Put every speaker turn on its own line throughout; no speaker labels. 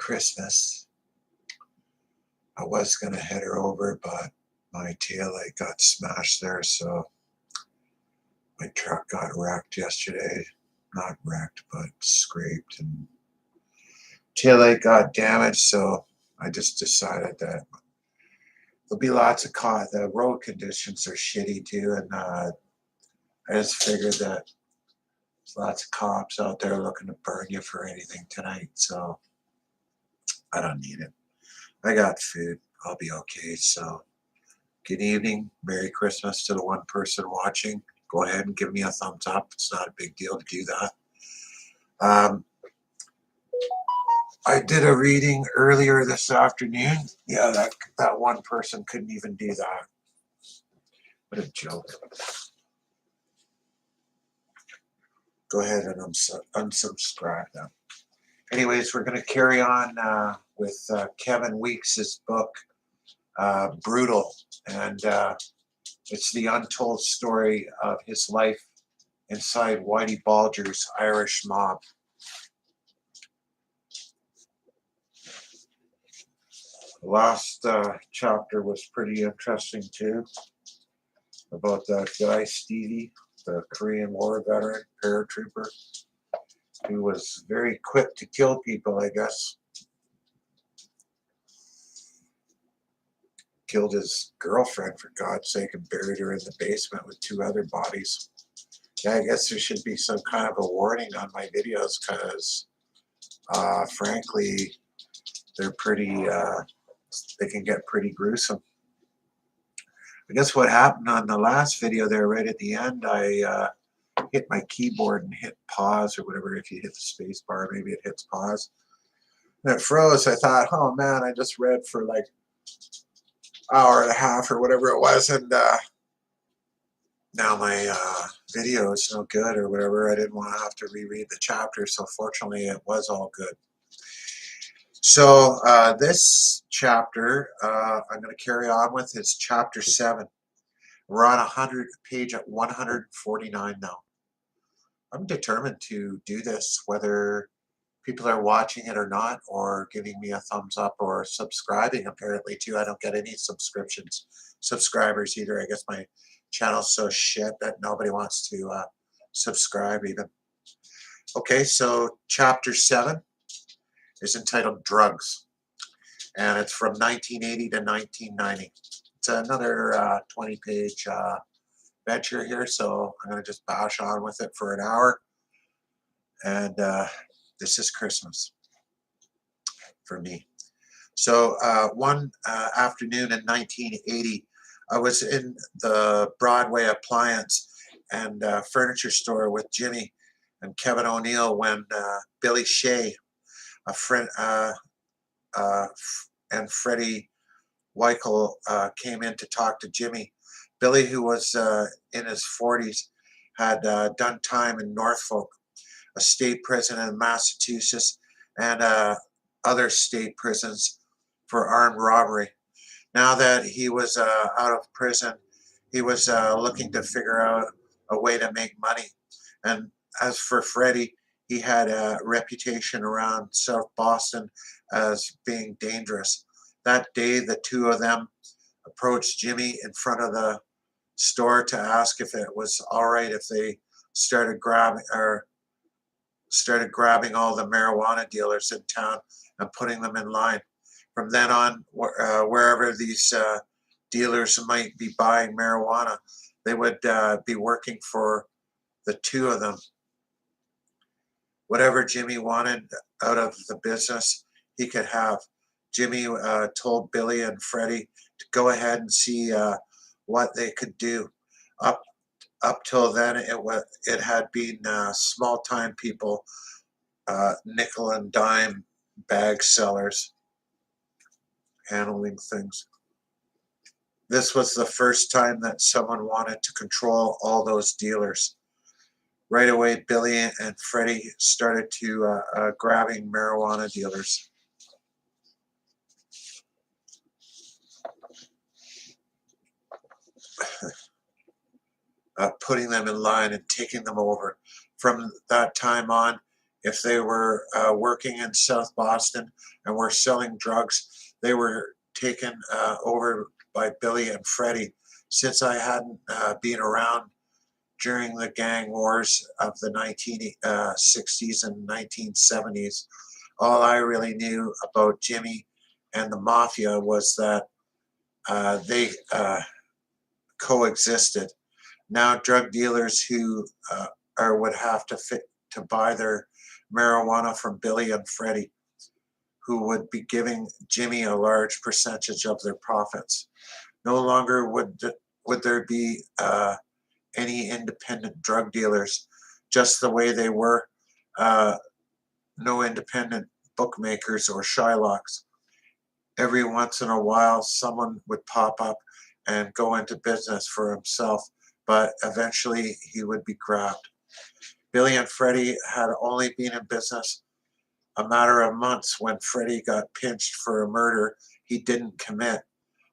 Christmas. I was going to head her over, but my taillight got smashed there, so my truck got wrecked yesterday. Not wrecked, but scraped, and taillight got damaged, so I just decided that there'll be lots of the road conditions are shitty too, and I just figured that there's lots of cops out there looking to burn you for anything tonight, so I don't need it. I got food. I'll be okay. So good evening. Merry Christmas to the one person watching. Go ahead and give me a thumbs up. It's not a big deal to do that. I did a reading earlier this afternoon. Yeah, that one person couldn't even do that. What a joke. Go ahead and unsubscribe them. Anyways, we're going to carry on with Kevin Weeks' book, Brutal. And it's the untold story of his life inside Whitey Bulers Irish mob. The last chapter was pretty interesting too, about that guy Stevie, the Korean War veteran, paratrooper, who was very quick to kill people, I guess. Killed his girlfriend, for God's sake, and buried her in the basement with 2 other bodies. Yeah, I guess there should be some kind of a warning on my videos, because frankly, they're pretty, they can get pretty gruesome. I guess what happened on the last video there, right at the end, I hit my keyboard and hit pause or whatever. If you hit the space bar, maybe it hits pause. And it froze. I thought, oh man, I just read for like an hour and a half or whatever it was, and now my video is no good or whatever. I didn't want to have to reread the chapter, so fortunately it was all good. So this chapter I'm going to carry on with is chapter 7. We're on page at 149 now. I'm determined to do this, whether people are watching it or not, or giving me a thumbs up or subscribing. Apparently too, I don't get any subscribers either. I guess my channel's so shit that nobody wants to subscribe even. Okay, so chapter 7 is entitled Drugs, and it's from 1980 to 1990. It's another 20-page venture here, so I'm going to just bash on with it for an hour. And this is Christmas for me. So one afternoon in 1980, I was in the Broadway appliance and furniture store with Jimmy and Kevin O'Neill when Billy Shea, a friend, and Freddie Weichel came in to talk to Jimmy. Billy, who was in his 40s, had done time in Norfolk, a state prison in Massachusetts, and other state prisons for armed robbery. Now that he was out of prison, he was looking to figure out a way to make money. And as for Freddie, he had a reputation around South Boston as being dangerous. That day, the two of them approached Jimmy in front of the store to ask if it was all right if they started grabbing all the marijuana dealers in town and putting them in line. From then on, wherever these dealers might be buying marijuana, they would be working for the two of them. Whatever Jimmy wanted out of the business, he could have. Jimmy told Billy and Freddie to go ahead and see what they could do. Up till then, it had been small-time people, nickel and dime bag sellers, handling things. This was the first time that someone wanted to control all those dealers. Right away, Billy and Freddie started to grabbing marijuana dealers. Putting them in line and taking them over. From that time on, if they were working in South Boston and were selling drugs, they were taken over by Billy and Freddie. Since I hadn't been around during the gang wars of the 1960s and 1970s, all I really knew about Jimmy and the mafia was that they coexisted. Now, drug dealers who would have to buy their marijuana from Billy and Freddie, who would be giving Jimmy a large percentage of their profits. No longer would there be any independent drug dealers, just the way they were. No independent bookmakers or Shylocks. Every once in a while, someone would pop up and go into business for himself, but eventually he would be grabbed. Billy and Freddie had only been in business a matter of months when Freddie got pinched for a murder he didn't commit.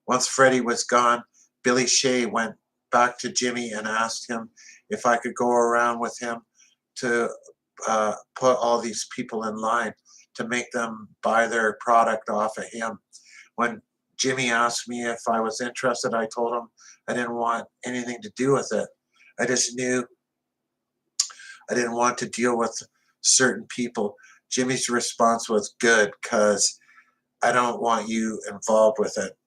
Once Freddie was gone, Billy Shea went back to Jimmy and asked him if I could go around with him to put all these people in line to make them buy their product off of him. When Jimmy asked me if I was interested, I told him I didn't want anything to do with it. I just knew I didn't want to deal with certain people. Jimmy's response was, good, because I don't want you involved with it.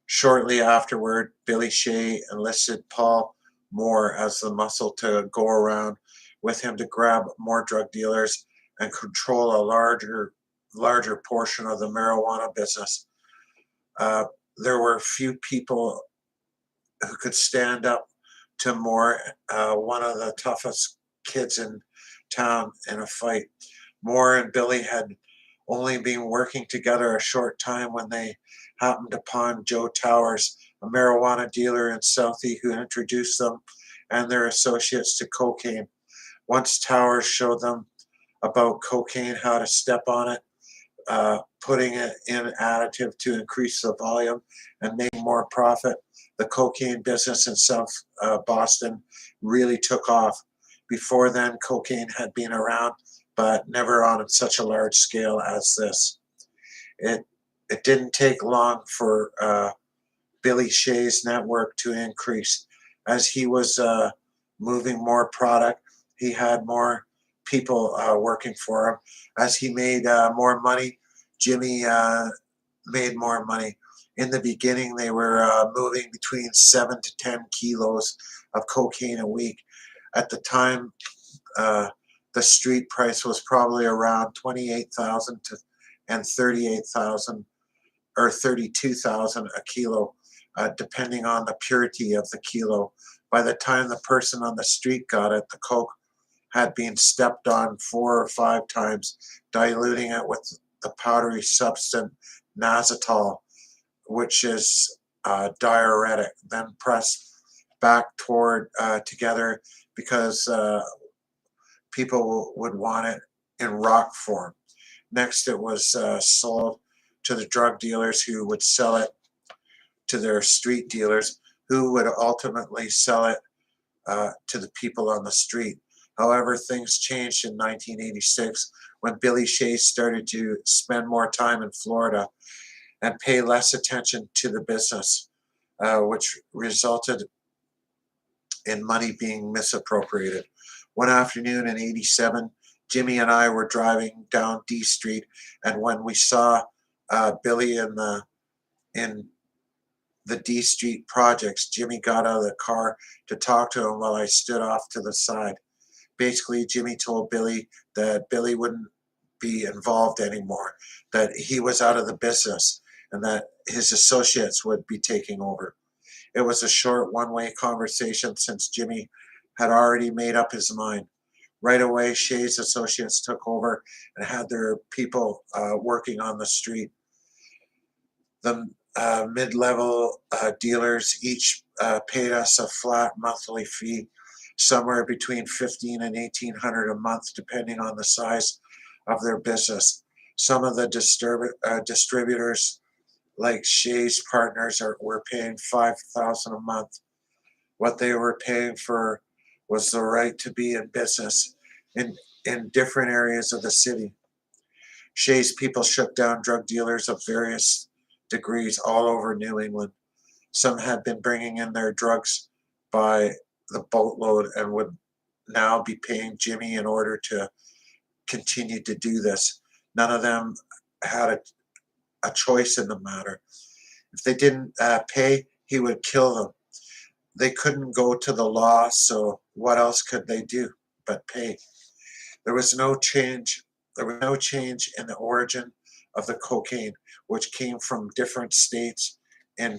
Shortly afterward, Billy Shea enlisted Paul Moore as the muscle to go around with him to grab more drug dealers and control a larger portion of the marijuana business. There were few people who could stand up to Moore, one of the toughest kids in town, in a fight. Moore and Billy had only been working together a short time when they happened upon Joe Towers, a marijuana dealer in Southie, who introduced them and their associates to cocaine. Once Towers showed them about cocaine, how to step on it, putting it in additive to increase the volume and make more profit, the cocaine business in South Boston really took off. Before then, cocaine had been around, but never on such a large scale as this. It didn't take long for Billy Shea's network to increase. As he was moving more product, he had more people working for him. As he made more money, Jimmy made more money. In the beginning, they were moving between 7 to 10 kilos of cocaine a week. At the time, the street price was probably around 28,000 to and 38,000 or 32,000 a kilo, depending on the purity of the kilo. By the time the person on the street got it, the coke had been stepped on 4 or 5 times, diluting it with the powdery substance nazotol, which is diuretic, then pressed back toward together because people would want it in rock form. Next, it was sold to the drug dealers, who would sell it to their street dealers, who would ultimately sell it to the people on the street. However, things changed in 1986 when Billy Shea started to spend more time in Florida and pay less attention to the business, which resulted in money being misappropriated. One afternoon in '87, Jimmy and I were driving down D Street, and when we saw Billy in the D Street projects, Jimmy got out of the car to talk to him while I stood off to the side. Basically, Jimmy told Billy that Billy wouldn't be involved anymore, that he was out of the business, and that his associates would be taking over. It was a short one-way conversation since Jimmy had already made up his mind. Right away, Shea's associates took over and had their people working on the street. The mid-level dealers each paid us a flat monthly fee, somewhere between $1,500 and $1,800 a month, depending on the size of their business. Some of the distributors, like Shea's partners, were paying $5,000 a month. What they were paying for was the right to be in business. In in different areas of the city. Shay's people shook down drug dealers of various degrees all over New England. Some had been bringing in their drugs by the boatload and would now be paying Jimmy in order to continue to do this. None of them had a choice in the matter. If they didn't pay, he would kill them. They couldn't go to the law, so what else could they do but pay? There was no change. There was no change in the origin of the cocaine, which came from different states and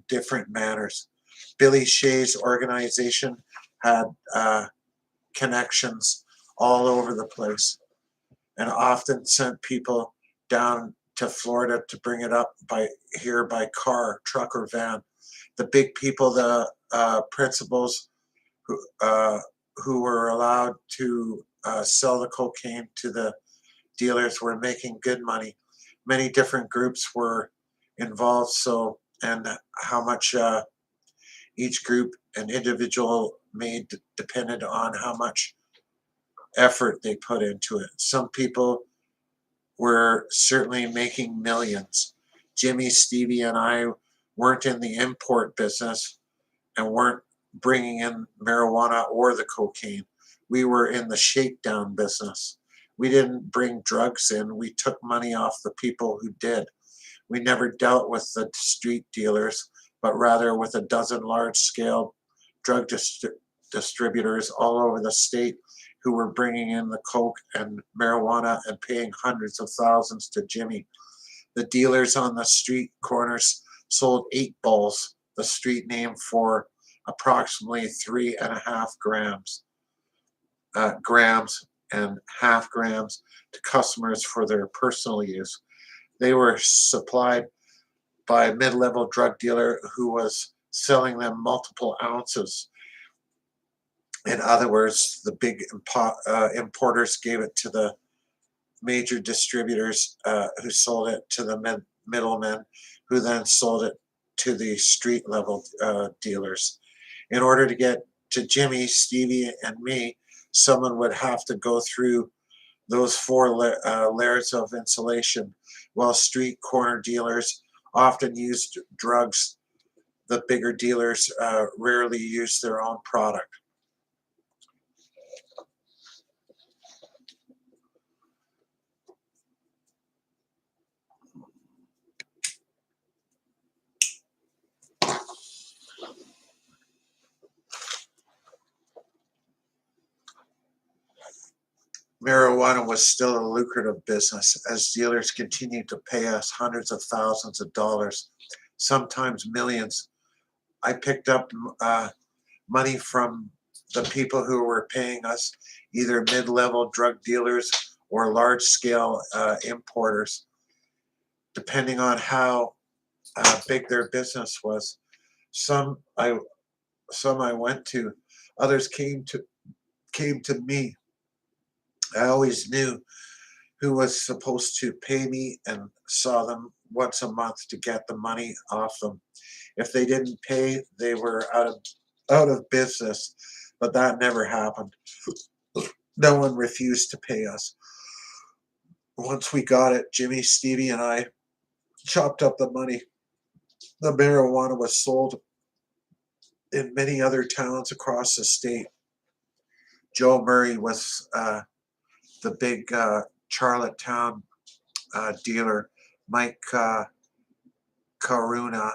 different manners. Billy Shay's organization had connections all over the place and often sent people down to Florida to bring it up by car, truck, or van. The big people, the principals who were allowed to sell the cocaine to the dealers were making good money. Many different groups were involved, and how much each group and individual made depended on how much effort they put into it. Some people were certainly making millions. Jimmy, Stevie, and I weren't in the import business and weren't bringing in marijuana or the cocaine. We were in the shakedown business. We didn't bring drugs in. We took money off the people who did. We never dealt with the street dealers, but rather with a dozen large-scale drug distributors all over the state who were bringing in the coke and marijuana and paying hundreds of thousands to Jimmy. The dealers on the street corners sold 8-balls, the street name for approximately 3.5 grams and half grams to customers for their personal use. They were supplied by a mid-level drug dealer who was selling them multiple ounces. In other words, the big importers gave it to the major distributors who sold it to the middlemen, who then sold it to the street level dealers. In order to get to Jimmy, Stevie, and me, someone would have to go through those 4 layers of insulation. While street corner dealers often used drugs, the bigger dealers rarely used their own product. Marijuana was still a lucrative business as dealers continued to pay us hundreds of thousands of dollars, sometimes millions. I picked up money from the people who were paying us, either mid-level drug dealers or large-scale importers, depending on how big their business was. Some I went to, others came to me. I always knew who was supposed to pay me and saw them once a month to get the money off them. If they didn't pay, they were out of business, but that never happened. No one refused to pay us. Once we got it, Jimmy, Stevie, and I chopped up the money. The marijuana was sold in many other towns across the state. Joe Murray was the big Charlottetown dealer. Mike Cariana,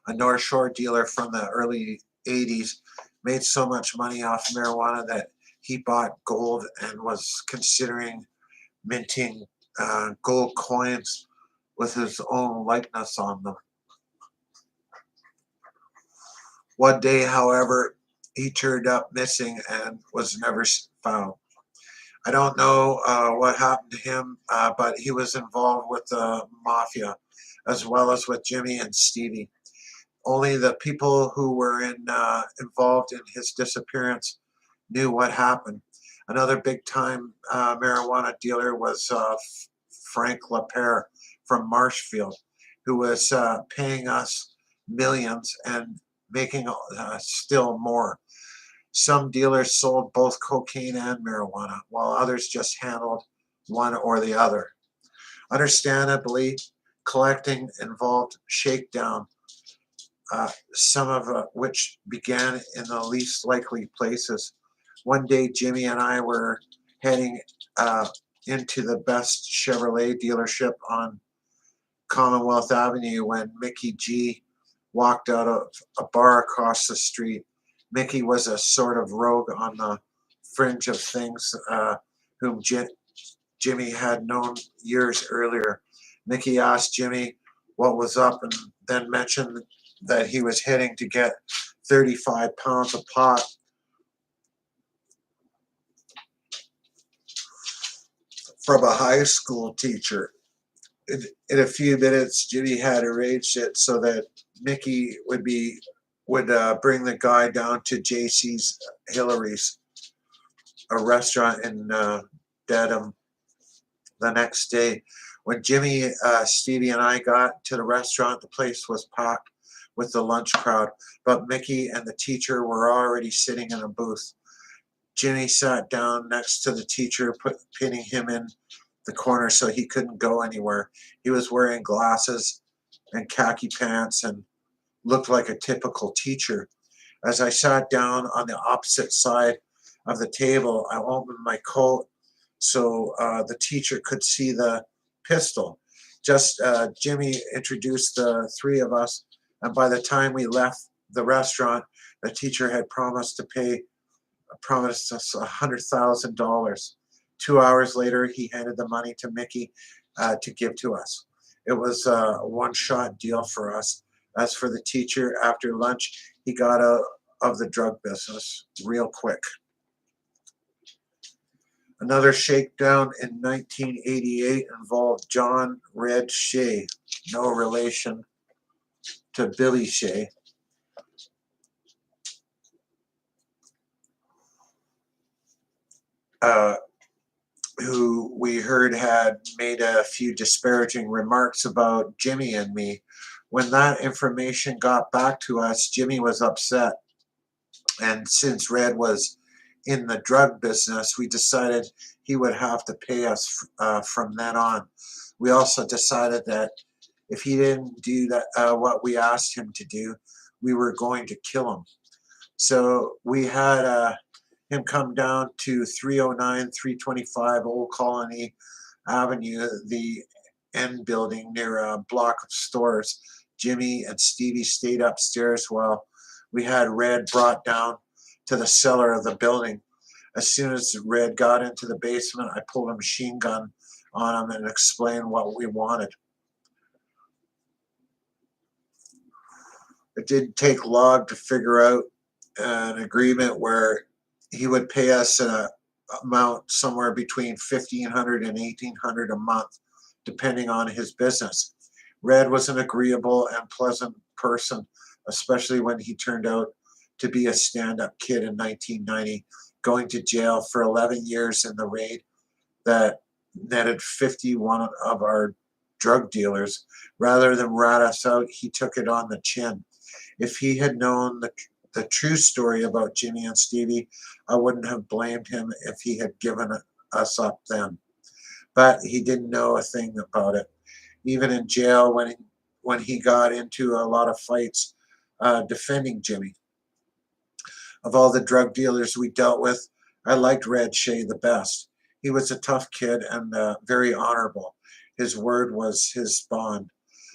a North Shore dealer from the early 80s, made so much money off marijuana that he bought gold and was considering minting gold coins with his own likeness on them. One day, however, he turned up missing and was never found. I don't know what happened to him, but he was involved with the mafia as well as with Jimmy and Stevie. Only the people who were involved in his disappearance knew what happened. Another big-time marijuana dealer was Frank LaPere from Marshfield, who was paying us millions and making still more. Some dealers sold both cocaine and marijuana, while others just handled one or the other. Understandably, collecting involved shakedown, some of which began in the least likely places. One day, Jimmy and I were heading into the best Chevrolet dealership on Commonwealth Avenue when Mickey G walked out of a bar across the street. Mickey was a sort of rogue on the fringe of things, whom Jimmy had known years earlier. Mickey asked Jimmy what was up and then mentioned that he was heading to get 35 pounds of pot from a high school teacher. In a few minutes, Jimmy had arranged it so that Mickey would bring the guy down to JC's Hillary's, a restaurant in Dedham, the next day. When Jimmy, Stevie, and I got to the restaurant, the place was packed with the lunch crowd, but Mickey and the teacher were already sitting in a booth. Jimmy sat down next to the teacher, pinning him in the corner so he couldn't go anywhere. He was wearing glasses and khaki pants and looked like a typical teacher. As I sat down on the opposite side of the table, I opened my coat so the teacher could see the pistol. Just Jimmy introduced the three of us, and by the time we left the restaurant, the teacher had promised us $100,000. 2 hours later, he handed the money to Mickey to give to us. It was a one-shot deal for us. As for the teacher, after lunch, he got out of the drug business real quick. Another shakedown in 1988 involved John Red Shea, no relation to Billy Shea. Who we heard had made a few disparaging remarks about Jimmy and me. When that information got back to us, Jimmy was upset. And since Red was in the drug business, we decided he would have to pay us from then on. We also decided that if he didn't do that, what we asked him to do, we were going to kill him. So we had him come down to 309, 325 Old Colony Avenue, the N building near a block of stores. Jimmy and Stevie stayed upstairs while we had Red brought down to the cellar of the building. As soon as Red got into the basement, I pulled a machine gun on him and explained what we wanted. It didn't take long to figure out an agreement where he would pay us an amount somewhere between $1,500 and $1,800 a month, depending on his business. Red was an agreeable and pleasant person, especially when he turned out to be a stand-up kid in 1990, going to jail for 11 years in the raid that netted 51 of our drug dealers. Rather than rat us out, he took it on the chin. If he had known the true story about Jimmy and Stevie, I wouldn't have blamed him if he had given us up then. But he didn't know a thing about it. Even in jail, when he got into a lot of fights defending Jimmy. Of all the drug dealers we dealt with, I liked Red Shea the best. He was a tough kid and very honorable. His word was his bond.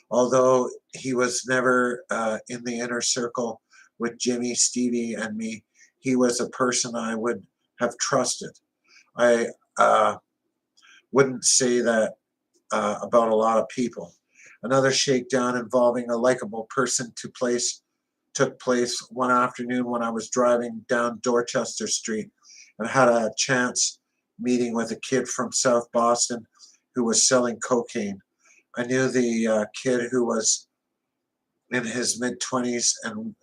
Although he was never in the inner circle with Jimmy, Stevie, and me, he was a person I would have trusted. I wouldn't say that about a lot of people. Another shakedown involving a likable person took place one afternoon when I was driving down Dorchester Street and had a chance meeting with a kid from South Boston who was selling cocaine. I knew the kid, who was in his mid-20s and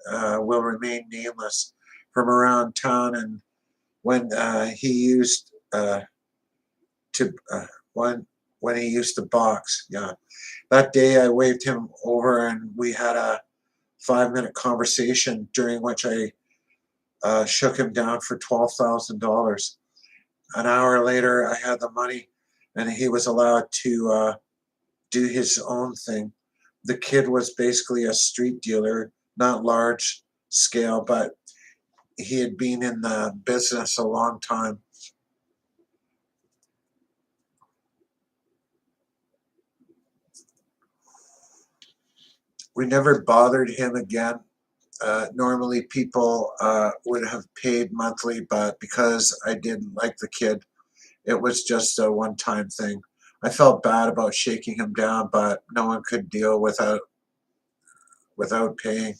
will remain nameless, from around town, and when he used to when he used to box. Yeah, that day I waved him over and we had a 5-minute conversation during which I shook him down for $12,000. An hour later, I had the money, and he was allowed to do his own thing. The kid was basically a street dealer, not large scale, but he had been in the business a long time. We never bothered him again. Normally people would have paid monthly, but because I didn't like the kid, it was just a one-time thing. I felt bad about shaking him down, but no one could deal without paying.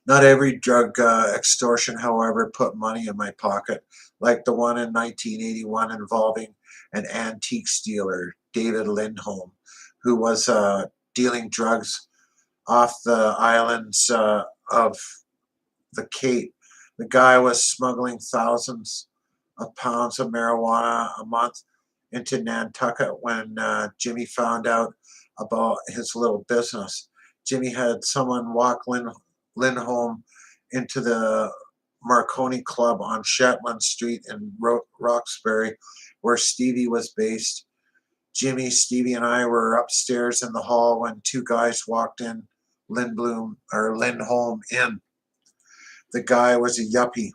Not every drug extortion, however, put money in my pocket, like the one in 1981 involving an antiques dealer, David Lindholm, who was dealing drugs off the islands of the Cape. The guy was smuggling thousands of pounds of marijuana a month into Nantucket when Jimmy found out about his little business. Jimmy had someone walk Lindholm into the Marconi Club on Shetland Street in Roxbury, where Stevie was based. Jimmy, Stevie, and I were upstairs in the hall when two guys walked in Lindholm in. The guy was a yuppie,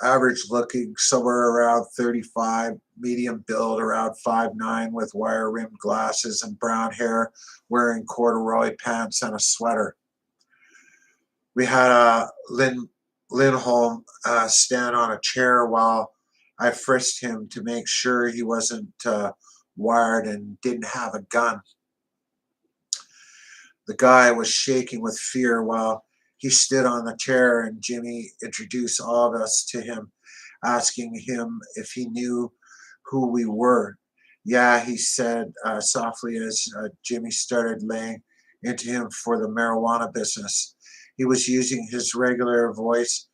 average looking, somewhere around 35, medium build, around 5'9", with wire rimmed glasses and brown hair, wearing corduroy pants and a sweater. We had Lindholm stand on a chair while I frisked him to make sure he wasn't wired and didn't have a gun. The guy was shaking with fear while he stood on the chair, and Jimmy introduced all of us to him, asking him if he knew who we were. Yeah, he said softly as Jimmy started laying into him for the marijuana business. He was using his regular voice,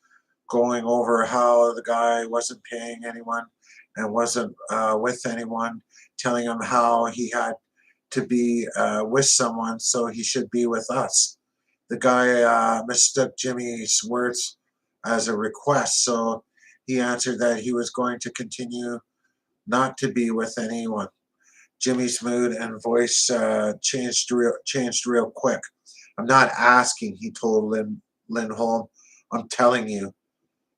going over how the guy wasn't paying anyone and wasn't with anyone, telling him how he had to be with someone, so he should be with us. The guy mistook Jimmy's words as a request, so he answered that he was going to continue not to be with anyone. Jimmy's mood and voice changed real quick. I'm not asking, he told Lindholm. I'm telling you.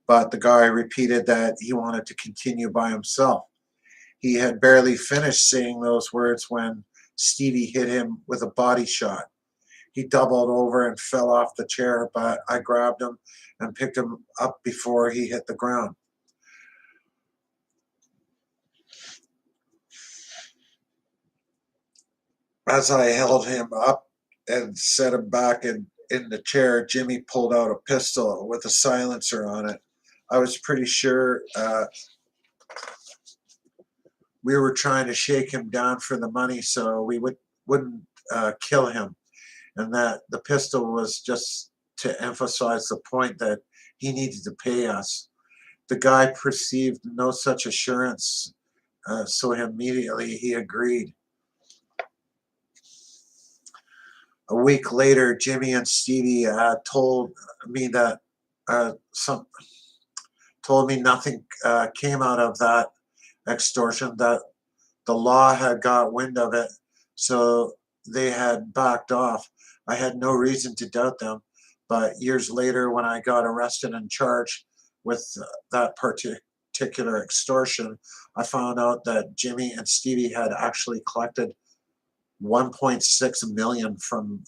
But the guy repeated that he wanted to continue by himself. He had barely finished saying those words when Stevie hit him with a body shot. He doubled over and fell off the chair, but I grabbed him and picked him up before he hit the ground. As I held him up and set him back in the chair, Jimmy pulled out a pistol with a silencer on it. I was pretty sure we were trying to shake him down for the money so we wouldn't kill him, and that the pistol was just to emphasize the point that he needed to pay us. The guy perceived no such assurance, so immediately he agreed. A week later, Jimmy and Stevie told me that some told me nothing came out of that extortion, that the law had got wind of it, so they had backed off. I had no reason to doubt them, but years later, when I got arrested and charged with that particular extortion, I found out that Jimmy and Stevie had actually collected 1.6 million from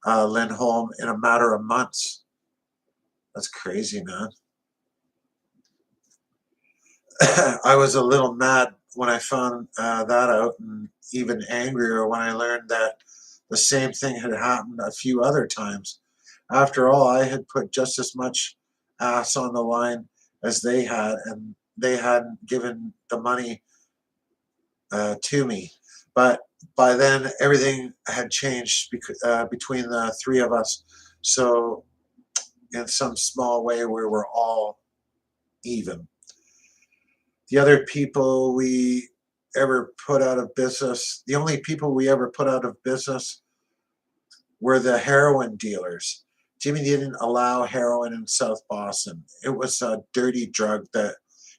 Lindholm in a matter of months. That's crazy, man. I was a little mad when I found that out, and even angrier when I learned that the same thing had happened a few other times. After all, I had put just as much ass on the line as they had, and they hadn't given the money to me. But by then, everything had changed between the three of us. So, in some small way, we were all even. The other people we ever put out of business, the only people we ever put out of business were the heroin dealers. Jimmy didn't allow heroin in South Boston. It was a dirty drug that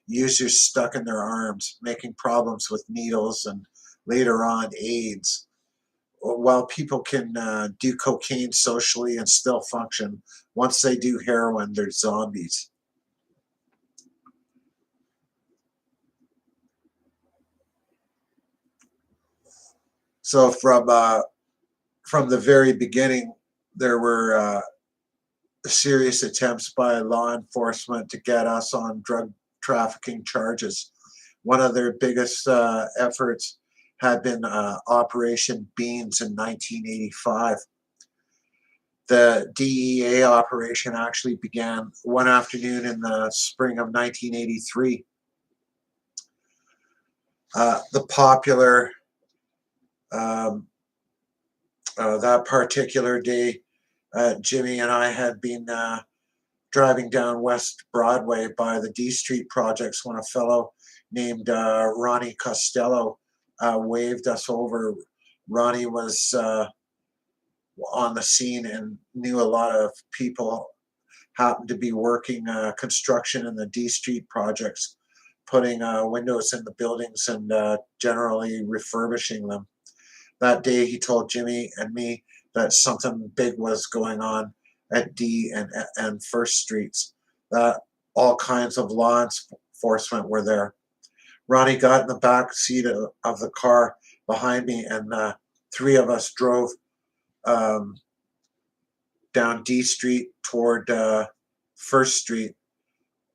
users stuck in their arms, making problems with needles and later on AIDS. While people can do cocaine socially and still function, once they do heroin, they're zombies. So from the very beginning, there were serious attempts by law enforcement to get us on drug trafficking charges. One of their biggest efforts had been Operation Beans in 1985. The DEA operation actually began one afternoon in the spring of 1983. The popular um, that particular day, Jimmy and I had been driving down West Broadway by the D Street projects when a fellow named Ronnie Costello waved us over. Ronnie was on the scene and knew a lot of people, happened to be working construction in the D Street projects, putting windows in the buildings and generally refurbishing them. That day he told Jimmy and me that something big was going on at D and First Streets, that all kinds of law enforcement were there. Ronnie got in the back seat of the car behind me, and three of us drove um, down D Street toward First Street,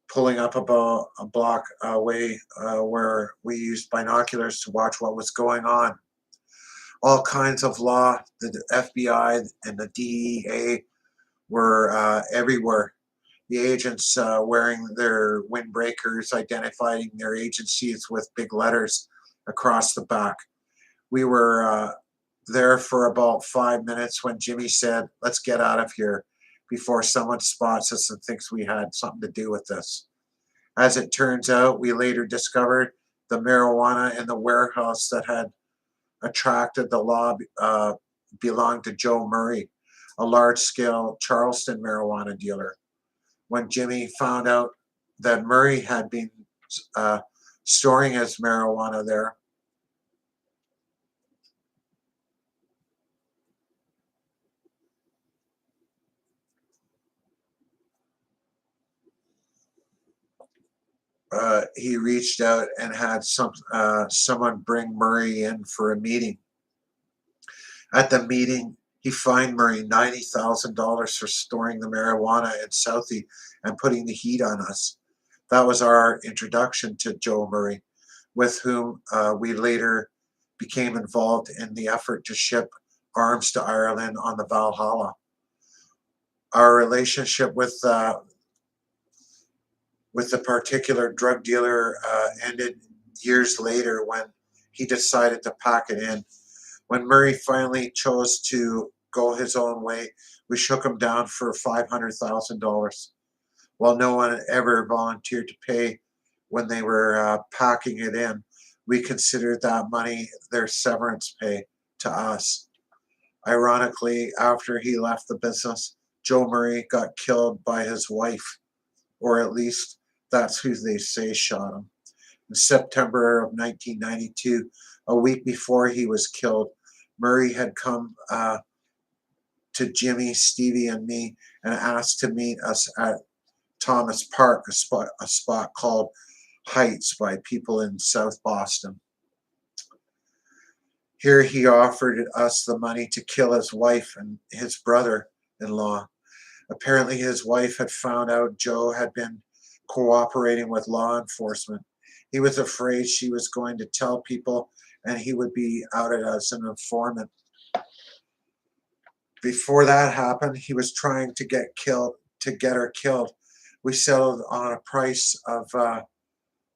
pulling up about a block away where we used binoculars to watch what was going on. All kinds of law, the FBI and the DEA were everywhere. The agents wearing their windbreakers, identifying their agencies with big letters across the back. We were there for about 5 minutes when Jimmy said, "Let's get out of here before someone spots us and thinks we had something to do with this." As it turns out, we later discovered the marijuana in the warehouse that had attracted the law belonged to Joe Murray, a large-scale Charleston marijuana dealer. When Jimmy found out that Murray had been uh, storing his marijuana there, he reached out and had someone bring Murray in for a meeting. At the meeting, he fined Murray $90,000 for storing the marijuana in Southie and putting the heat on us. That was our introduction to Joe Murray, with whom we later became involved in the effort to ship arms to Ireland on the Valhalla. Our relationship with the particular drug dealer ended years later when he decided to pack it in. When Murray finally chose to go his own way, we shook him down for $500,000. While no one ever volunteered to pay when they were packing it in, we considered that money their severance pay to us. Ironically, after he left the business, Joe Murray got killed by his wife, or at least that's who they say shot him. In September of 1992, a week before he was killed, Murray had come to Jimmy, Stevie, and me and asked to meet us at Thomas Park, a spot called Heights by people in South Boston. Here he offered us the money to kill his wife and his brother-in-law. Apparently his wife had found out Joe had been cooperating with law enforcement. He was afraid she was going to tell people and he would be outed as an informant. Before that happened, he was trying to get her killed. We settled on a price of $1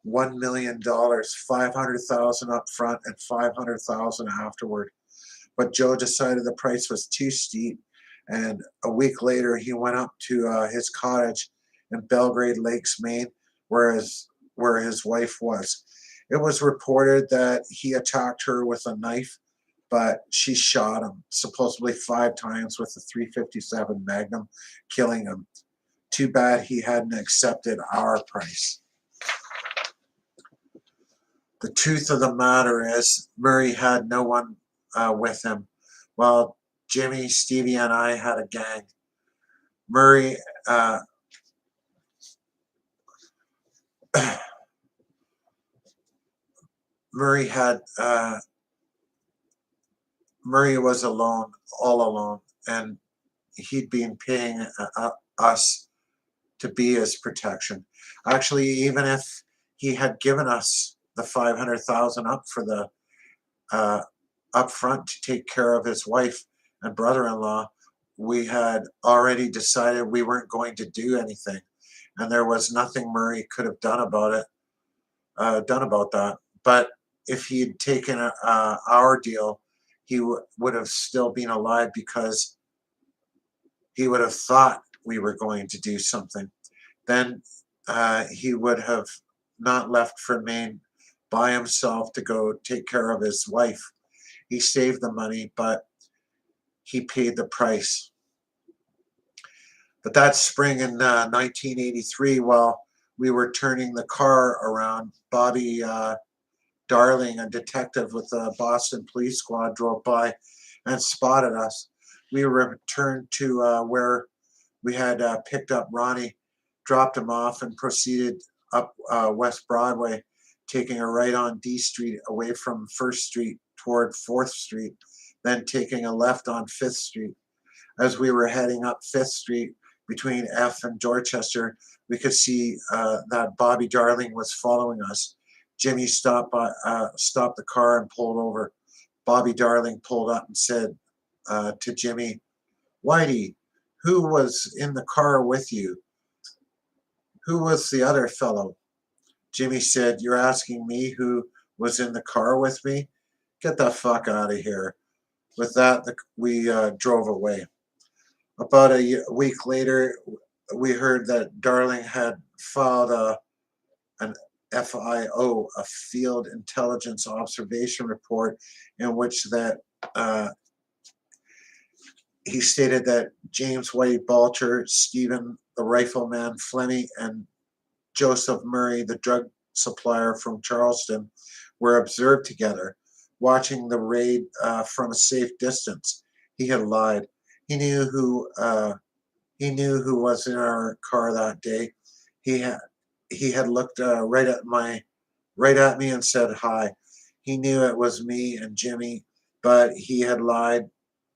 million, 500,000 up front and 500,000 afterward. But Joe decided the price was too steep, and a week later he went up to his cottage in Belgrade Lakes, Maine, where his wife was. It was reported that he attacked her with a knife, but she shot him supposedly 5 times with a 357 Magnum, killing him. Too bad he hadn't accepted our price. The truth of the matter is, Murray had no one with him, while Jimmy, Stevie, and I had a gang. Murray Murray had Murray was alone, all alone, and he'd been paying us to be his protection. Actually, even if he had given us the 500,000 up for the up front to take care of his wife and brother-in-law, we had already decided we weren't going to do anything, and there was nothing Murray could have done about it, done about that. But if he'd taken our deal, he would have still been alive because he would have thought we were going to do something. Then he would have not left for Maine by himself to go take care of his wife. He saved the money, but he paid the price. But that spring in 1983, while we were turning the car around, Bobby Darling, a detective with the Boston Police Squad, drove by and spotted us. We returned to where we had picked up Ronnie, dropped him off, and proceeded up West Broadway, taking a right on D Street away from 1st Street toward 4th Street, then taking a left on 5th Street. As we were heading up 5th Street between F and Dorchester, we could see that Bobby Darling was following us. Jimmy stopped the car and pulled over. Bobby Darling pulled up and said to Jimmy, "Whitey, who was in the car with you? Who was the other fellow?" Jimmy said, "You're asking me who was in the car with me? Get the fuck out of here." With that, we drove away. About a week later, we heard that Darling had filed an FIO, a Field Intelligence Observation Report, in which that he stated that James Whitey Bulger, Stephen the Rifleman Fleming, and Joseph Murray, the drug supplier from Charleston, were observed together, watching the raid from a safe distance. He had lied. He knew who was in our car that day. He had looked right at me and said hi. He knew it was me and Jimmy, but he had lied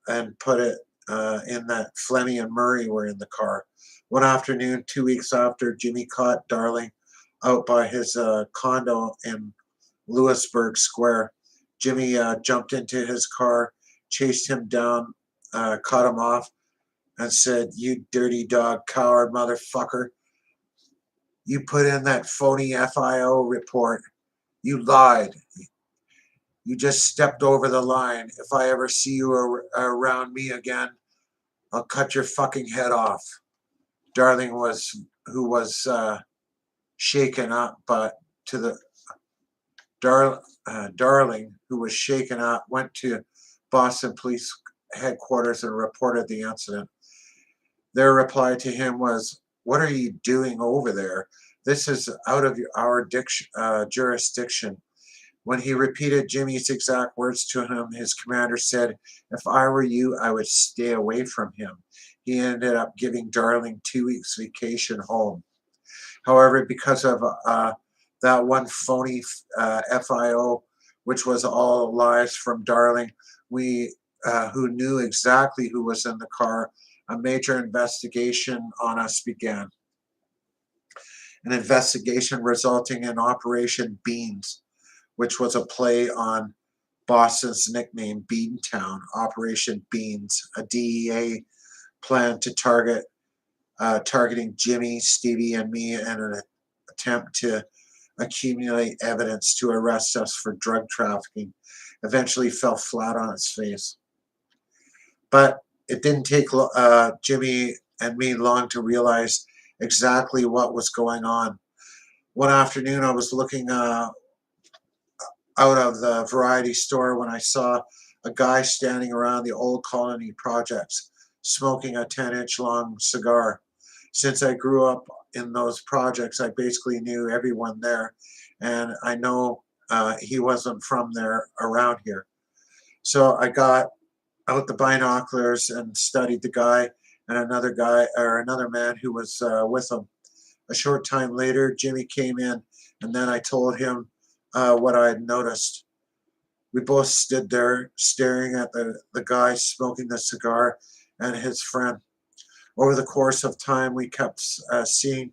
and put it in that Fleming and Murray were in the car. One afternoon, 2 weeks after Jimmy caught Darling out by his condo in Lewisburg Square, Jimmy jumped into his car, chased him down, cut him off, and said, "You dirty dog, coward motherfucker. You put in that phony FIO report. You lied. You just stepped over the line. If I ever see you around me again, I'll cut your fucking head off." Darling was shaken up, but to the Darling, who was shaken up, went to Boston Police headquarters and reported the incident. Their reply to him was, "What are you doing over there? This is out of our jurisdiction." When he repeated Jimmy's exact words to him, his commander said, "If I were you, I would stay away from him." He ended up giving Darling 2 weeks vacation home. However, because of that one phony FIO, which was all lies from Darling, we who knew exactly who was in the car, a major investigation on us began. An investigation resulting in Operation Beans, which was a play on Boston's nickname Beantown. Operation Beans, a DEA plan to targeting Jimmy, Stevie, and me in an attempt to accumulate evidence to arrest us for drug trafficking, eventually fell flat on its face. But it didn't take Jimmy and me long to realize exactly what was going on. One afternoon, I was looking out of the variety store when I saw a guy standing around the old colony projects smoking a 10-inch long cigar. Since I grew up in those projects, I basically knew everyone there, and I know he wasn't from there around here. So I got out the binoculars and studied the guy and another guy or another man who was with him. A short time later, Jimmy came in, and then I told him what I had noticed. We both stood there staring at the guy smoking the cigar and his friend. Over the course of time, we kept seeing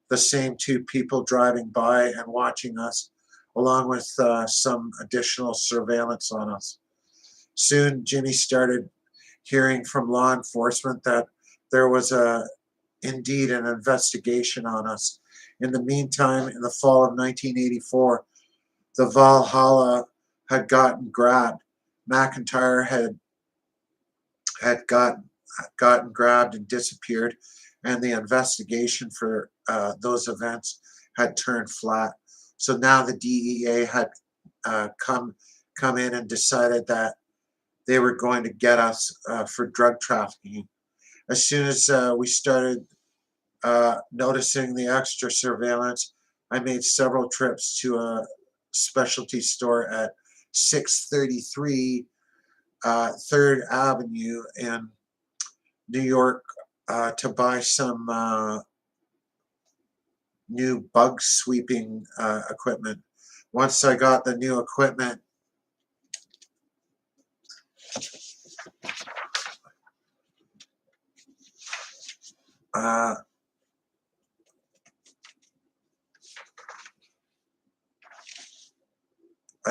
the same two people driving by and watching us, along with some additional surveillance on us. Soon, Jimmy started hearing from law enforcement that there was indeed an investigation on us. In the meantime, in the fall of 1984, the Valhalla had gotten grabbed. McIntyre had gotten grabbed and disappeared, and the investigation for those events had turned flat. So now the DEA had come in and decided that they were going to get us for drug trafficking. As soon as we started noticing the extra surveillance, I made several trips to a specialty store at 633 3rd Avenue in New York to buy some new bug sweeping equipment. Once I got the new equipment, I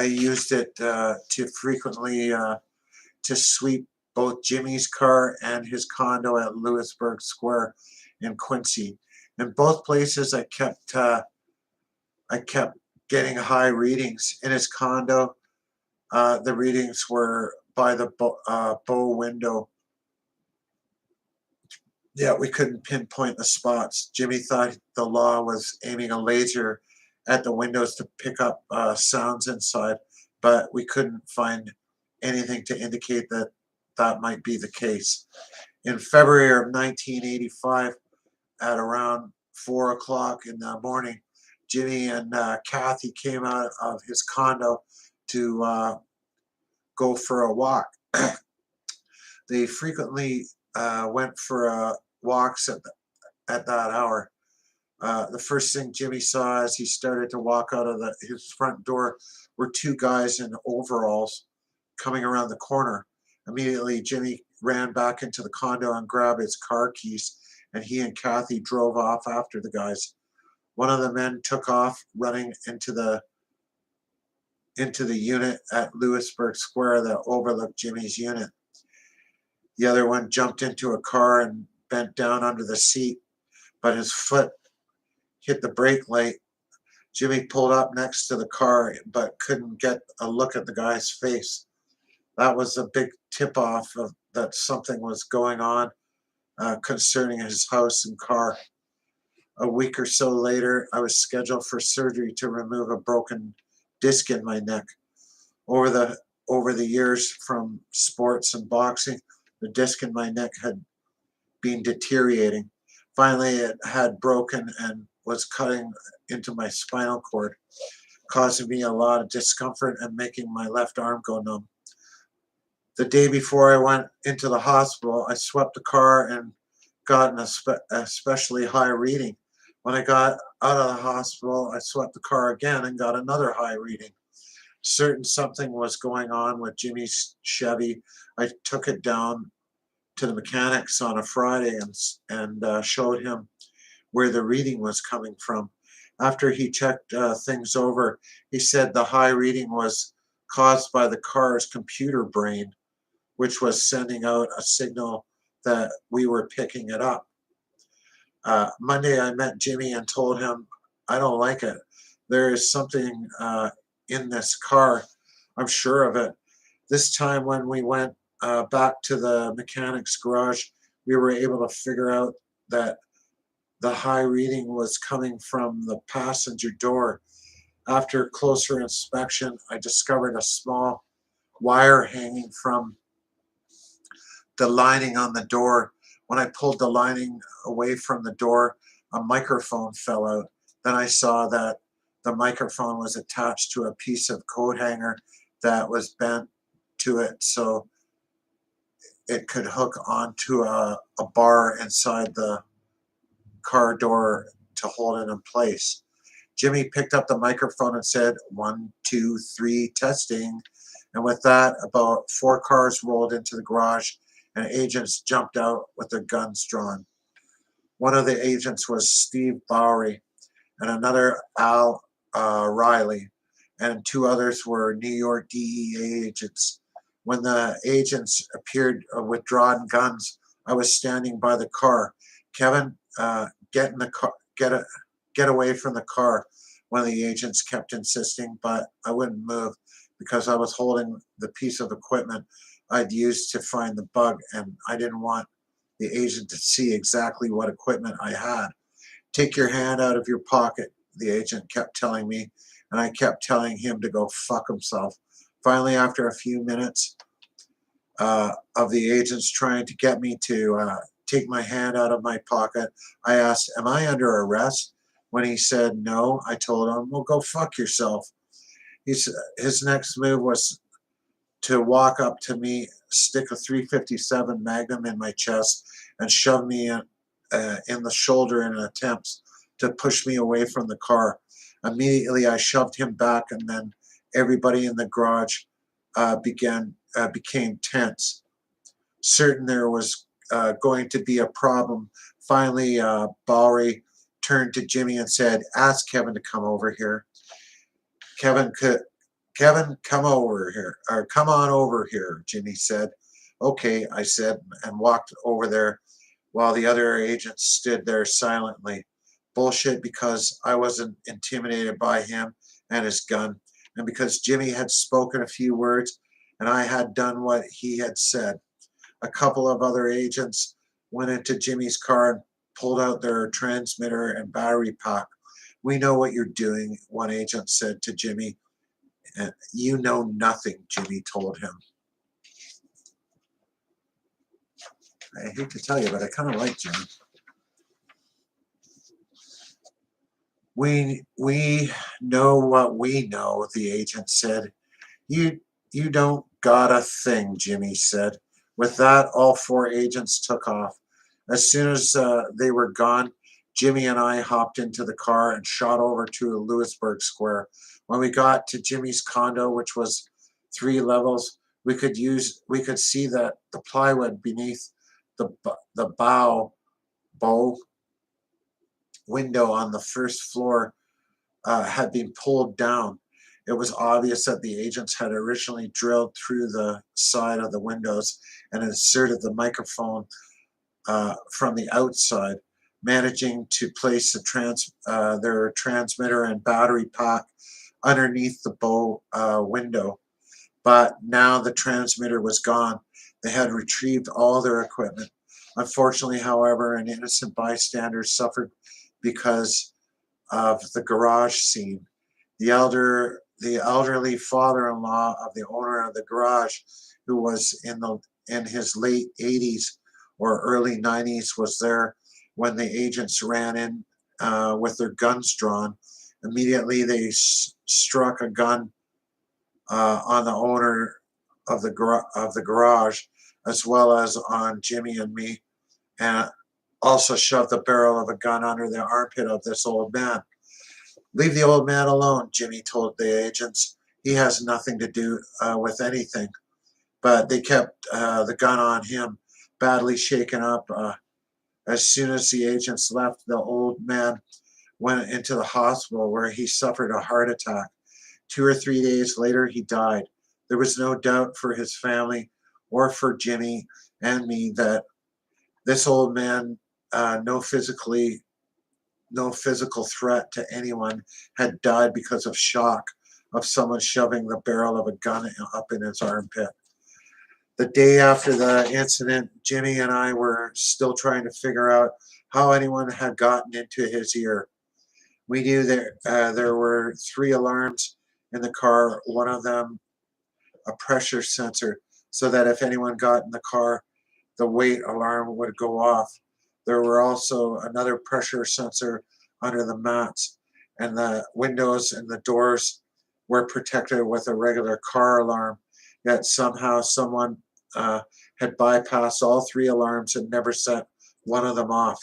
used it to frequently to sweep both Jimmy's car and his condo at Lewisburg Square in Quincy. In both places, I kept getting high readings. In his condo, the readings were by the bow window. Yeah, we couldn't pinpoint the spots. Jimmy thought the law was aiming a laser at the windows to pick up sounds inside, but we couldn't find anything to indicate that that might be the case. In February of 1985, at around 4 o'clock in the morning, Jimmy and Kathy came out of his condo to go for a walk. They frequently went for walks at that hour. The first thing Jimmy saw as he started to walk out of his front door were two guys in overalls coming around the corner. Immediately, Jimmy ran back into the condo and grabbed his car keys, and he and Kathy drove off after the guys. One of the men took off, running into the unit at Lewisburg Square that overlooked Jimmy's unit. The other one jumped into a car and bent down under the seat, but his foot hit the brake light. Jimmy pulled up next to the car, but couldn't get a look at the guy's face. That was a big tip-off of that something was going on concerning his house and car. A week or so later, I was scheduled for surgery to remove a broken disc in my neck. Over the years from sports and boxing, the disc in my neck had been deteriorating. Finally, it had broken and was cutting into my spinal cord, causing me a lot of discomfort and making my left arm go numb. The day before I went into the hospital, I swept the car and got an especially high reading. When I got out of the hospital, I swept the car again and got another high reading. Certain something was going on with Jimmy's Chevy. I took it down to the mechanics on a Friday and showed him where the reading was coming from. After he checked things over, he said the high reading was caused by the car's computer brain, which was sending out a signal that we were picking it up. Monday, I met Jimmy and told him, I don't like it. There is something in this car. I'm sure of it. This time when we went back to the mechanic's garage, we were able to figure out that the high reading was coming from the passenger door. After closer inspection, I discovered a small wire hanging from the lining on the door. When I pulled the lining away from the door, a microphone fell out. Then I saw that the microphone was attached to a piece of coat hanger that was bent to it so it could hook onto a bar inside the car door to hold it in place. Jimmy picked up the microphone and said, 1, 2, 3, testing. And with that, about 4 cars rolled into the garage and agents jumped out with their guns drawn. One of the agents was Steve Bowery and another Al Riley, and 2 others were New York DEA agents. When the agents appeared with drawn guns, I was standing by the car. Kevin, get in the car, get away from the car. One of the agents kept insisting, but I wouldn't move because I was holding the piece of equipment I'd used to find the bug, and I didn't want the agent to see exactly what equipment I had. Take your hand out of your pocket, the agent kept telling me, and I kept telling him to go fuck himself. Finally, after a few minutes of the agents trying to get me to take my hand out of my pocket, I asked, am I under arrest? When he said no, I told him, well, go fuck yourself. His next move was to walk up to me, stick a 357 Magnum in my chest, and shove me in the shoulder in an attempt to push me away from the car. Immediately, I shoved him back, and then everybody in the garage became tense, certain there was going to be a problem. Finally, Bowery turned to Jimmy and said, ask Kevin to come over here. Kevin, come over here, or come on over here, Jimmy said. Okay, I said, and walked over there while the other agents stood there silently. Bullshit, because I wasn't intimidated by him and his gun, and because Jimmy had spoken a few words and I had done what he had said. A couple of other agents went into Jimmy's car and pulled out their transmitter and battery pack. We know what you're doing, one agent said to Jimmy. You know nothing, Jimmy told him. I hate to tell you, but I kind of like Jimmy. We know what we know, the agent said. You don't got a thing, Jimmy said. With that, all 4 agents took off. As soon as they were gone, Jimmy and I hopped into the car and shot over to Lewisburg Square. When we got to Jimmy's condo, which was 3 levels, we could see that the plywood beneath the bow window on the first floor had been pulled down. It was obvious that the agents had originally drilled through the side of the windows and inserted the microphone from the outside, managing to place their transmitter and battery pack underneath the bow window. But now the transmitter was gone. They had retrieved all their equipment. Unfortunately, however, an innocent bystander suffered because of the garage scene. The elderly father-in-law of the owner of the garage, who was in his late 80s or early 90s, was there when the agents ran in with their guns drawn. Immediately, they struck a gun on the owner of the garage, as well as on Jimmy and me, and also shoved the barrel of a gun under the armpit of this old man. Leave the old man alone, Jimmy told the agents. He has nothing to do with anything. But they kept the gun on him, badly shaken up. As soon as the agents left, the old man went into the hospital where he suffered a heart attack. 2 or 3 days later, he died. There was no doubt for his family or for Jimmy and me that this old man, no physical threat to anyone, had died because of shock of someone shoving the barrel of a gun up in his armpit. The day after the incident, Jimmy and I were still trying to figure out how anyone had gotten into his ear. We knew there were 3 alarms in the car, one of them a pressure sensor, so that if anyone got in the car, the weight alarm would go off. There were also another pressure sensor under the mats, and the windows and the doors were protected with a regular car alarm. Yet somehow someone had bypassed all 3 alarms and never set one of them off.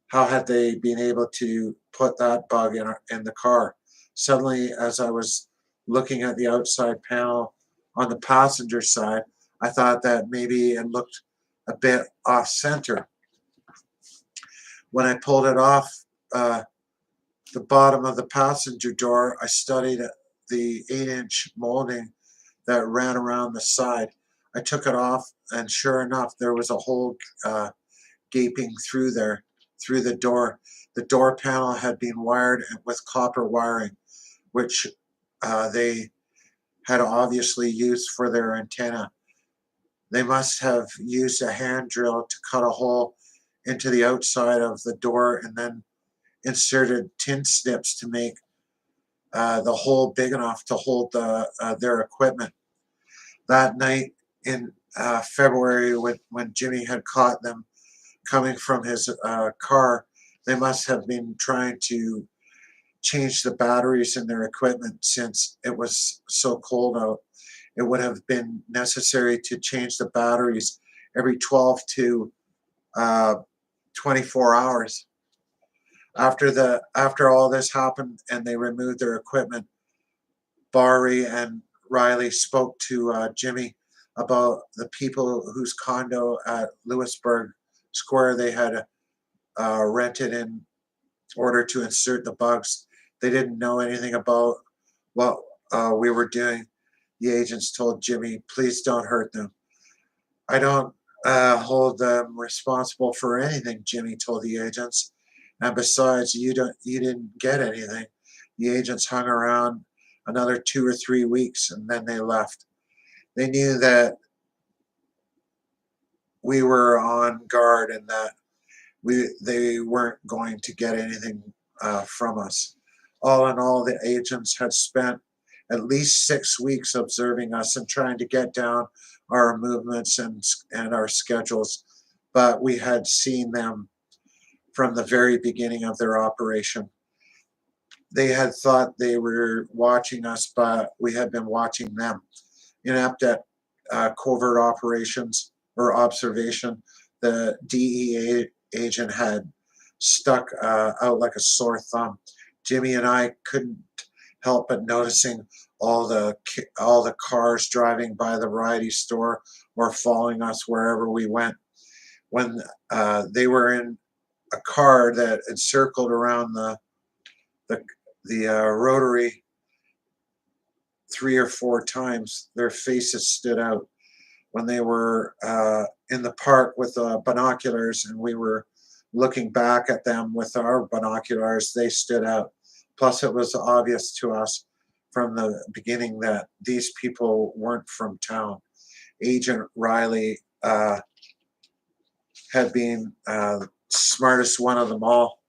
How had they been able to put that bug in the car? Suddenly, as I was looking at the outside panel on the passenger side, I thought that maybe it looked a bit off center. When I pulled it off the bottom of the passenger door, I studied the 8-inch molding that ran around the side. I took it off, and sure enough, there was a hole gaping through there, through the door. The door panel had been wired with copper wiring, which they had obviously used for their antenna. They must have used a hand drill to cut a hole into the outside of the door and then inserted tin snips to make the hole big enough to hold their equipment. That night in February, when Jimmy had caught them coming from his car, they must have been trying to change the batteries in their equipment since it was so cold out. It would have been necessary to change the batteries every 12 to 24 hours. After all this happened and they removed their equipment, Barry and Riley spoke to Jimmy about the people whose condo at Lewisburg Square they had rented in order to insert the bugs. They didn't know anything about what we were doing. The agents told Jimmy, "Please don't hurt them." "I don't hold them responsible for anything," Jimmy told the agents. "And besides, you didn't get anything." The agents hung around another 2 or 3 weeks, and then they left. They knew that we were on guard and that they weren't going to get anything from us. All in all, the agents had spent at least 6 weeks observing us and trying to get down our movements and our schedules, but we had seen them from the very beginning of their operation. They had thought they were watching us, but we had been watching them. Inept at covert operations or observation, the DEA agent had stuck out like a sore thumb. Jimmy and I couldn't help but noticing all the cars driving by the variety store or following us wherever we went. When they were in a car that had circled around the rotary 3 or 4 times, their faces stood out. When they were in the park with binoculars and we were looking back at them with our binoculars, they stood out. Plus, it was obvious to us from the beginning that these people weren't from town. Agent Riley had been smartest one of them all,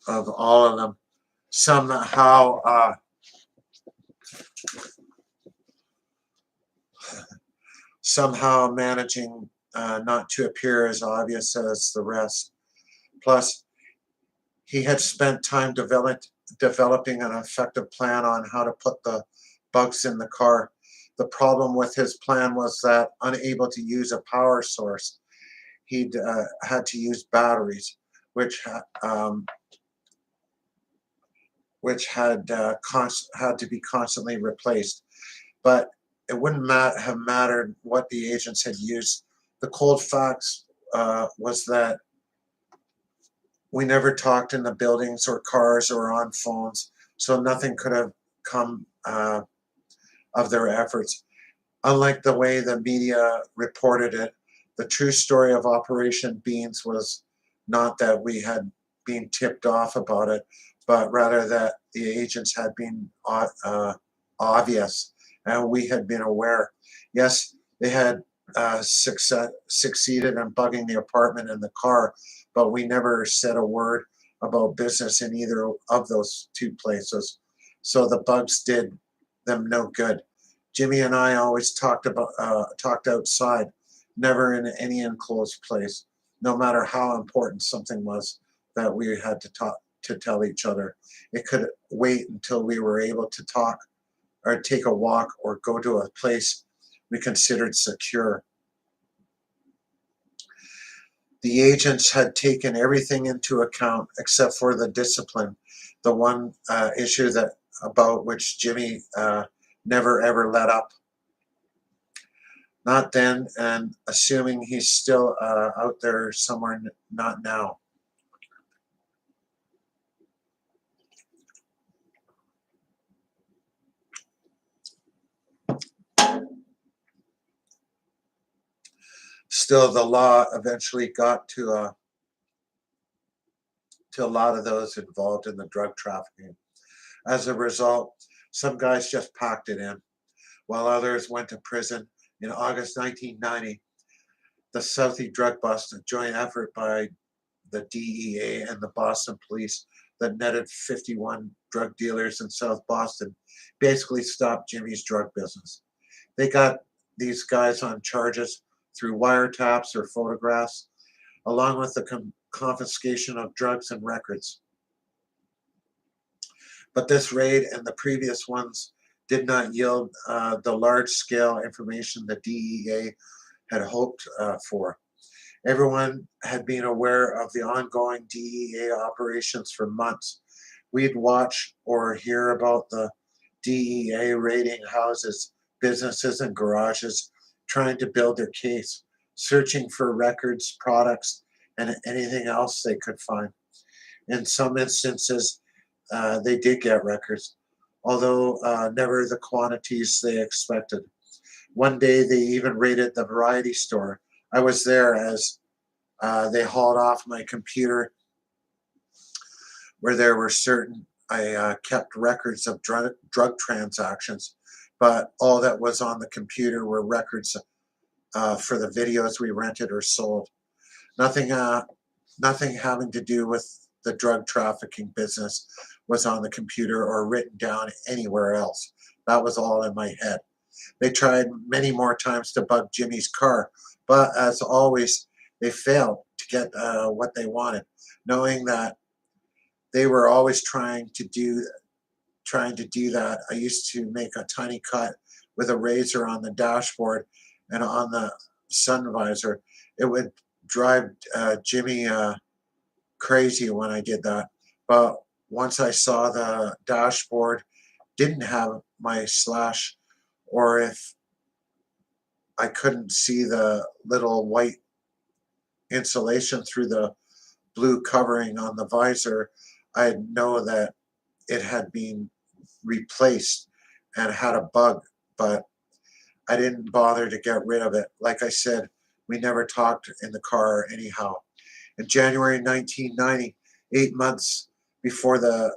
of all of them. Somehow managing not to appear as obvious as the rest. Plus, he had spent time developing an effective plan on how to put the bugs in the car. The problem with his plan was that, unable to use a power source, he'd had to use batteries, which had to be constantly replaced. But it wouldn't have mattered what the agents had used. The cold facts was that we never talked in the buildings or cars or on phones, so nothing could have come of their efforts. Unlike the way the media reported it, the true story of Operation Beans was not that we had been tipped off about it, but rather that the agents had been obvious and we had been aware. Yes, they had succeeded in bugging the apartment and the car, but we never said a word about business in either of those two places. So the bugs did them no good. Jimmy and I always talked outside, never in any enclosed place, no matter how important something was that we had to talk to tell each other. It could wait until we were able to talk or take a walk or go to a place we considered secure. The agents had taken everything into account except for the discipline, the one issue that about which Jimmy never ever let up. Not then, and assuming he's still out there somewhere, not now. Still, the law eventually got to a lot of those involved in the drug trafficking. As a result, some guys just packed it in, while others went to prison. In August 1990, the Southie drug bust, a joint effort by the DEA and the Boston police that netted 51 drug dealers in South Boston, basically stopped Jimmy's drug business. They got these guys on charges through wiretaps or photographs, along with the confiscation of drugs and records. But this raid and the previous ones did not yield the large-scale information the DEA had hoped for. Everyone had been aware of the ongoing DEA operations for months. We'd watch or hear about the DEA raiding houses, businesses, and garages, trying to build their case, searching for records, products, and anything else they could find. In some instances, they did get records, although never the quantities they expected. One day, they even raided the variety store. I was there as they hauled off my computer where there were certain, I kept records of drug transactions, but all that was on the computer were records for the videos we rented or sold. Nothing, nothing having to do with the drug trafficking business was on the computer or written down anywhere else. That was all in my head. They tried many more times to bug Jimmy's car, but as always, they failed to get what they wanted, knowing that they were always trying to do that. I used to make a tiny cut with a razor on the dashboard and on the sun visor. It would drive Jimmy crazy when I did that. But once I saw the dashboard didn't have my slash, or if I couldn't see the little white insulation through the blue covering on the visor, I know that it had been replaced and had a bug, but I didn't bother to get rid of it. Like I said, we never talked in the car anyhow. In January 1990, 8 months before the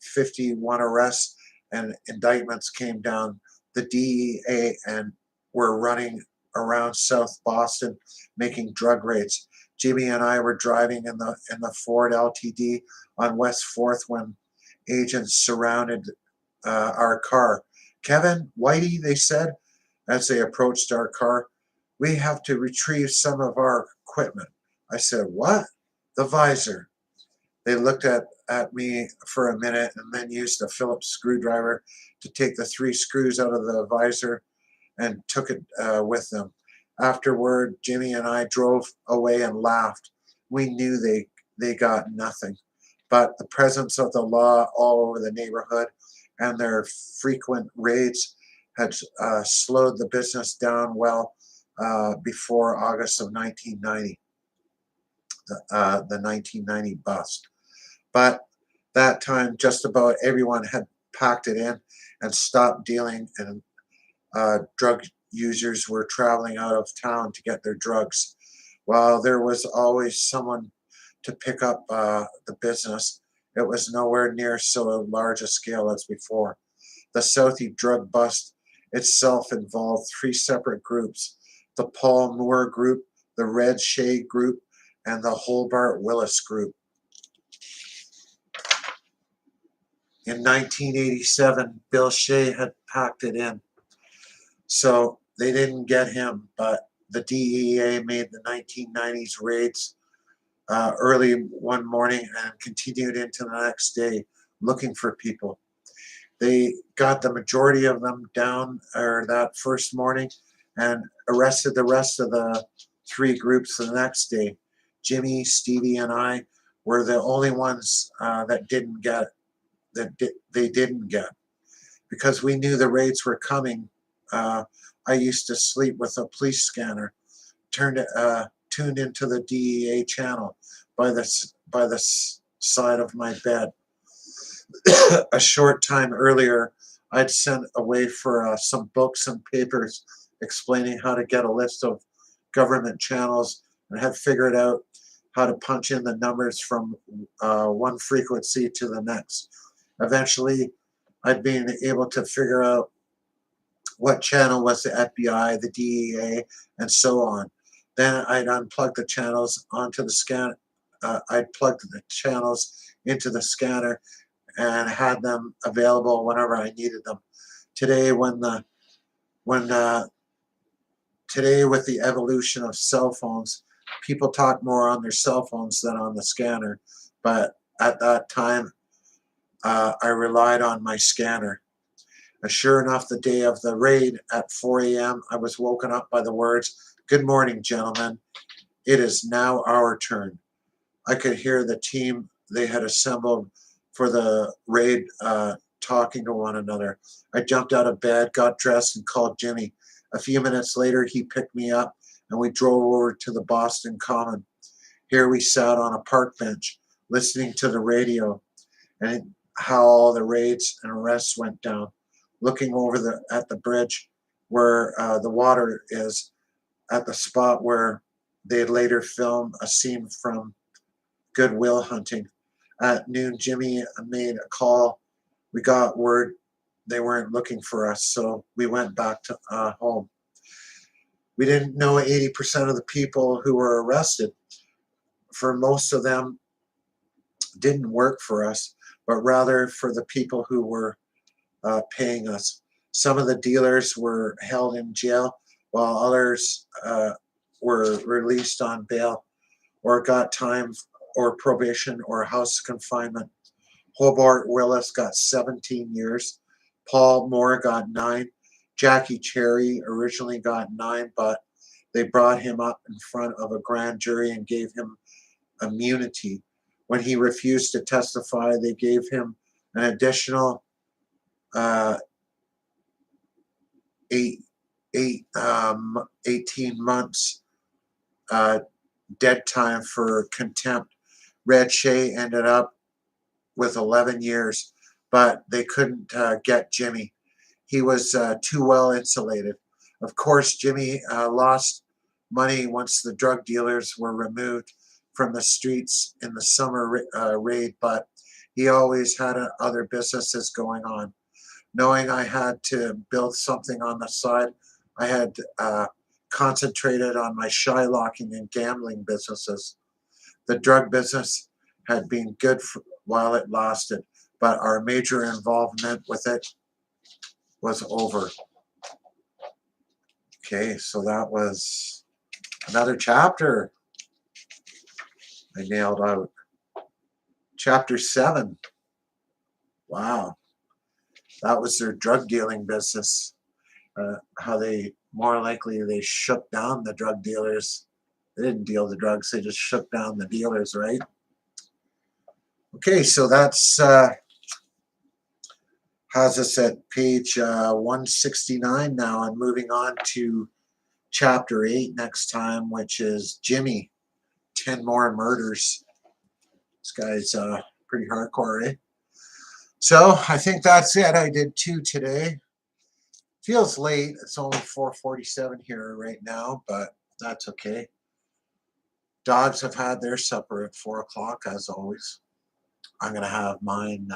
51 arrests and indictments came down, the DEA and were running around South Boston making drug raids. Jimmy and I were driving in the Ford LTD on West 4th when agents surrounded our car. Kevin, Whitey, they said as they approached our car, we have to retrieve some of our equipment. I said, what? The visor. They looked at me for a minute and then used a Phillips screwdriver to take the 3 screws out of the visor and took it with them. Afterward, Jimmy and I drove away and laughed. We knew they got nothing. But the presence of the law all over the neighborhood and their frequent raids had slowed the business down well before August of 1990, the 1990 bust. But that time, just about everyone had packed it in and stopped dealing, and drug users were traveling out of town to get their drugs. While there was always someone to pick up the business, it was nowhere near so large a scale as before. The Southie drug bust itself involved 3 separate groups, the Paul Moore Group, the Red Shea Group, and the Hobart Willis Group. In 1987, Bill Shea had packed it in. So they didn't get him, but the DEA made the 1990s raids early one morning and continued into the next day looking for people. They got the majority of them down that first morning and arrested the rest of the three groups the next day. Jimmy, Stevie, and I were the only ones that didn't get they didn't get, because we knew the raids were coming. I used to sleep with a police scanner tuned into the DEA channel by the side of my bed. A short time earlier, I'd sent away for some books and papers explaining how to get a list of government channels and had figured out how to punch in the numbers from one frequency to the next. Eventually, I'd been able to figure out what channel was the FBI, the DEA, and so on. Then I'd unplug the channels onto the scan. I'd plug the channels into the scanner and had them available whenever I needed them. Today, today with the evolution of cell phones, people talk more on their cell phones than on the scanner. But at that time, I relied on my scanner. And sure enough, the day of the raid at 4 a.m., I was woken up by the words, "Good morning, gentlemen. It is now our turn." I could hear the team they had assembled for the raid talking to one another. I jumped out of bed, got dressed, and called Jimmy. A few minutes later, he picked me up, and we drove over to the Boston Common. Here we sat on a park bench, listening to the radio and how all the raids and arrests went down, looking over at the bridge where the water is, at the spot where they'd later film a scene from Good Will Hunting. At noon, Jimmy made a call. We got word they weren't looking for us, so we went back to home. We didn't know 80% of the people who were arrested. For most of them, didn't work for us, but rather for the people who were paying us. Some of the dealers were held in jail, while others were released on bail or got time or probation or house confinement. Hobart Willis got 17 years. Paul Moore got 9. Jackie Cherry originally got 9, but they brought him up in front of a grand jury and gave him immunity. When he refused to testify, they gave him an additional 18 months dead time for contempt. Red Shea ended up with 11 years, but they couldn't get Jimmy. He was too well insulated. Of course, Jimmy lost money once the drug dealers were removed from the streets in the summer raid, but he always had other businesses going on. Knowing I had to build something on the side, I had concentrated on my shylocking and gambling businesses. The drug business had been good while it lasted, but our major involvement with it was over. Okay, so that was another chapter I nailed out. Chapter 7. Wow. That was their drug dealing business. How they, more likely, they shook down the drug dealers. They didn't deal the drugs, they just shook down the dealers, right? Okay, so that's has us at page 169 now, and moving on to chapter 8 next time, which is Jimmy, 10 more murders. This guy's pretty hardcore, eh? So I think that's it. I did 2 today. Feels late. It's only 4:47 here right now, but that's okay. Dogs have had their supper at 4 o'clock, as always. I'm going to have mine.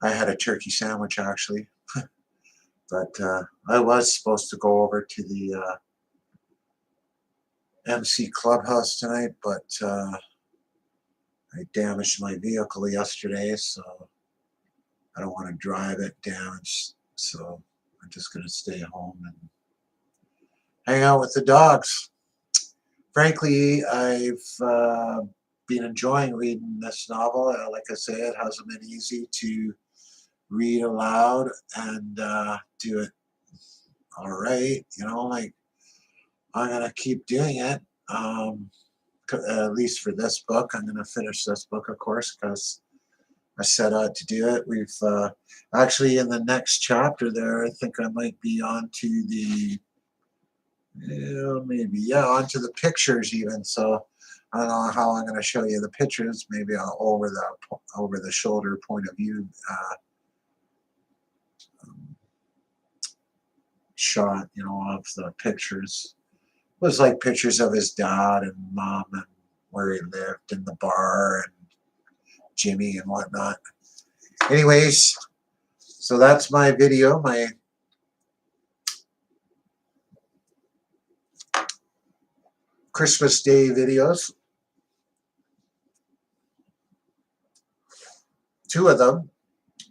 I had a turkey sandwich, actually. But I was supposed to go over to the MC Clubhouse tonight, but I damaged my vehicle yesterday, so I don't want to drive it damaged. So I'm just going to stay home and hang out with the dogs. Frankly, I've been enjoying reading this novel. Like I say, it hasn't been easy to read aloud and do it all right. You know, like I'm going to keep doing it. At least for this book. I'm going to finish this book, of course, because I set out to do it. We've actually in the next chapter there, I think I might be on to the, onto the pictures even. So I don't know how I'm going to show you the pictures. Maybe I'll over the shoulder point of view shot, you know, of the pictures. It was like pictures of his dad and mom and where he lived in the bar and Jimmy and whatnot. Anyways, so that's my video, my Christmas Day videos. 2 of them,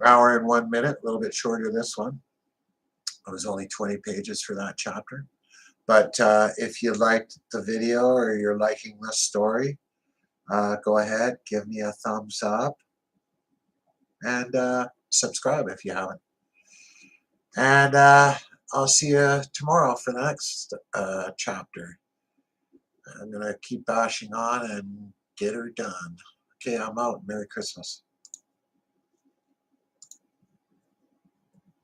hour and 1 minute, a little bit shorter this one. It was only 20 pages for that chapter. But if you liked the video or you're liking this story, go ahead, give me a thumbs up and subscribe if you haven't. And I'll see you tomorrow for the next chapter. I'm going to keep bashing on and get her done. Okay, I'm out. Merry Christmas.